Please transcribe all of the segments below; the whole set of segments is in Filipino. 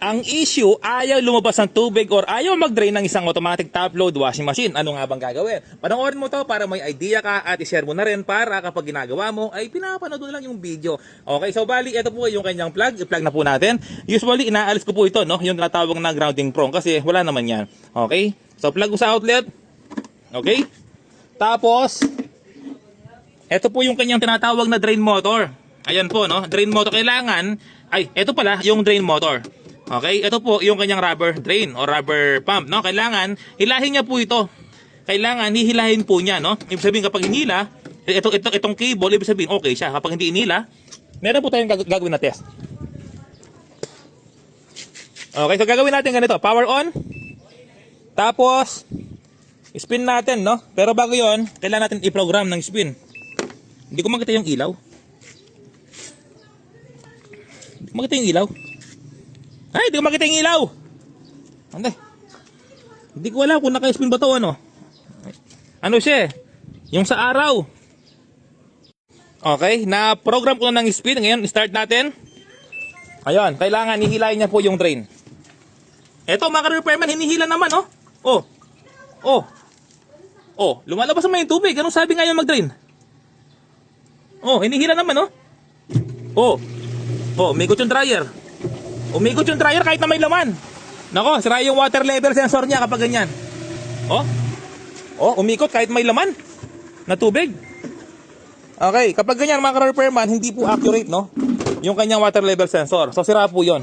Ang issue, ayaw lumabas ng tubig or ayaw mag-drain ng isang automatic top load washing machine. Ano nga bang gagawin? Panoorin mo to para may idea ka at i-share mo na rin para kapag ginagawa mo ay pinapanood mo lang yung video. Okay, so bali, ito po yung kanyang plug. I-plug na po natin. Usually, inaalis ko po ito, no? Yung tinatawag na grounding prong kasi wala naman yan. Okay, so plug ko sa outlet. Okay, tapos, ito po yung kanyang tinatawag na drain motor. Ayan po, no? Drain motor kailangan, ito pala yung drain motor. Okay, ito po yung kanyang rubber drain or rubber pump, no? Kailangan hilahin niya po ito. Kailangan hihilahin po niya, no? Ibig sabihin kapag hinila, itong cable, ibig sabihin okay siya. Kapag hindi hinila, meron po tayong gagawin na test. Okay, so gagawin natin ganito, power on. Tapos spin natin, no? Pero bago 'yon, kailangan natin i-program ng spin. Hindi ko makita yung ilaw. Hindi ko makita yung ilaw. Ay, hindi ko makita yung ilaw. Hindi ko alam kung naka-spin ba ito, ano. Ano siya? Yung sa araw. Okay, na-program ko na ng spin. Ngayon, start natin. Ayun, kailangan hihilayin niya po yung drain. Eto, mga ka-repairman, hinihila naman, oh. Oh, lumalabas naman yung tubig. Anong sabi nga yung mag-drain? Oh, hinihila naman, Oh, umikot yung dryer. Umikot yung dryer kahit na may laman. Nako, sira yung water level sensor niya kapag ganyan. Umikot kahit may laman na tubig. Okay, kapag ganyan mga ka-repairman, hindi po accurate, no? Yung kanyang water level sensor. So sira po 'yon.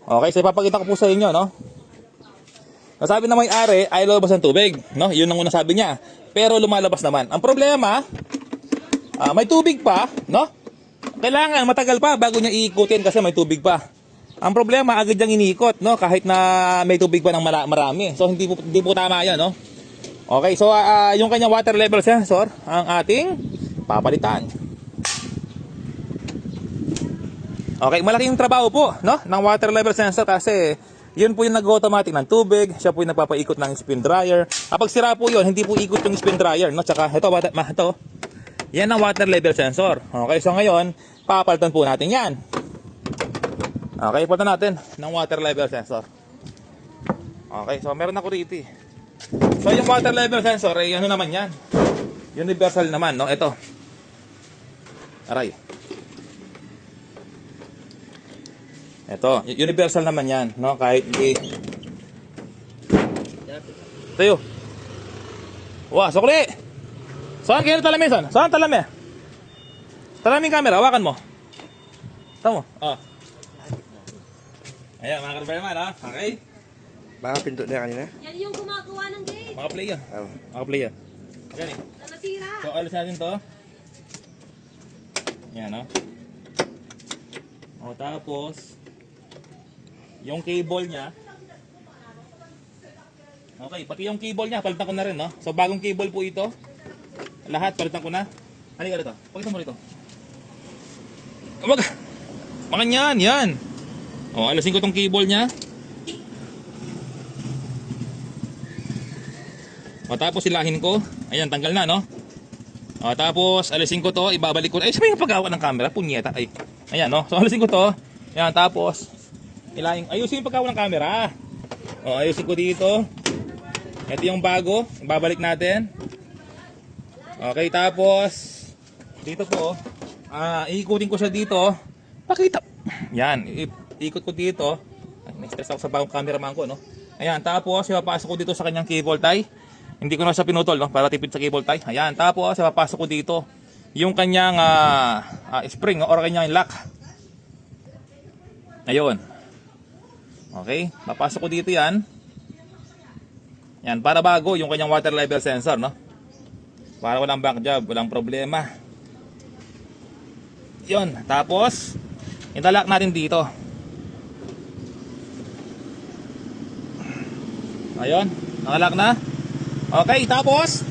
Okay, so ipapakita ko po sa inyo, no? Nasabi na may-ari ay lumabas ng tubig, no? Yun ang unang sabi niya. Pero lumalabas naman. Ang problema, may tubig pa, no? Kailangan matagal pa bago niya iikutin kasi may tubig pa. Ang problema, agad niyang iniikot, no? Kahit na may tubig pa ng marami. So hindi po tama 'yan, no? Okay, so yung kanyang water level sensor ang ating papalitan. Okay, malaking trabaho po, no? Ng water level sensor kasi yun po yung nag-automatic ng tubig, siya po yung nagpapaikot ng spin dryer. Kapag sira po yun, hindi po ikot yung spin dryer, no? Tsaka ito. Yan ang water level sensor. Okay, so ngayon, papalitan po natin yan. Okay, palitan natin ng water level sensor. Okay, so meron ako rito. So yung water level sensor, ano naman yan? Universal naman, no? Ito. Aray. Ito, universal naman yan, no? Kahit hindi. Tayo. Wah, sukli! Saan kayo talami, son? Saan talami? Talaming camera, hawakan mo. Tama mo. Ayan, mga ka-repairman, okay? Baka pinto na kanina? Yan yung gumagawa ng gate. Mga player. Oo. Mga player. Ayan eh. Nasira. So, alis natin to. Yan, no? O, tapos, yung cable niya. Okay, pati yung cable niya, palitan ko na rin, no? So, bagong cable po ito. Lahat, palitan ko na. Halika rito. Pakita mo rito. Mga yan. O, alasin ko tong cable niya. O, tapos silahin ko. Ayan, tanggal na, no? O, tapos, alisin ko to, ibabalik ko. Ay, sabi yung paggawa ng camera, punyeta. Ay, ayan, no? So, alisin ko to. Ayan, tapos, ayusin yung paggawa ng camera. O, ayusin ko dito. Ito yung bago, ibabalik natin. Okay, tapos dito po, iikutin ko siya dito. Pakita. Yan, iikot ko dito. Na-stress ako sa bagong cameraman ko, no? Ayan, tapos ipapasok ko dito sa kanyang cable tie. Hindi ko na siya pinutol, no? Para tipid sa cable tie. Ayan, tapos ipapasok ko dito yung kanyang spring or kanyang lock. Ayun. Okay, papasok ko dito yan. Yan, para bago yung kanyang water level sensor, no? Para walang back job, walang problema. Yun, tapos italak natin dito. Ayun, nakalak na. Okay, tapos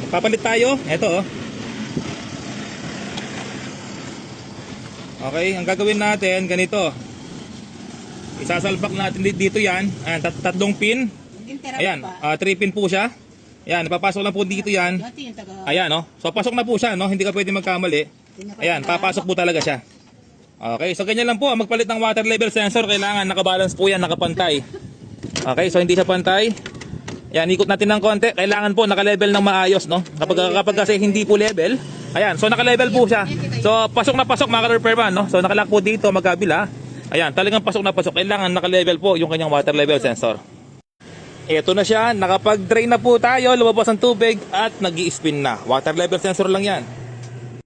magpapalit tayo. Ito, Okay, ang gagawin natin ganito. Isasalpak natin dito yan. Ayan, tatlong pin. Ayan, 3 pin po siya. Ayan, napapasok lang po dito yan. Ayan, no? So, pasok na po siya, no? Hindi ka pwede magkamali. Ayan, papasok po talaga siya. Okay, so ganyan lang po. Magpalit ng water level sensor, kailangan nakabalance po yan, nakapantay. Okay, so hindi siya pantay. Yan, ikot natin ng konti. Kailangan po naka-level ng maayos, no? Kapag kasi hindi po level, ayan, so naka-level po siya. So pasok na pasok mga ka-repairman, no? So nakalock po dito magkabila. Ayan, talagang pasok na pasok. Kailangan naka-level po yung kanyang water level sensor. Ito na siya, nakapag-drain na po tayo, lumabas ang tubig at nag-i-spin na. Water level sensor lang yan.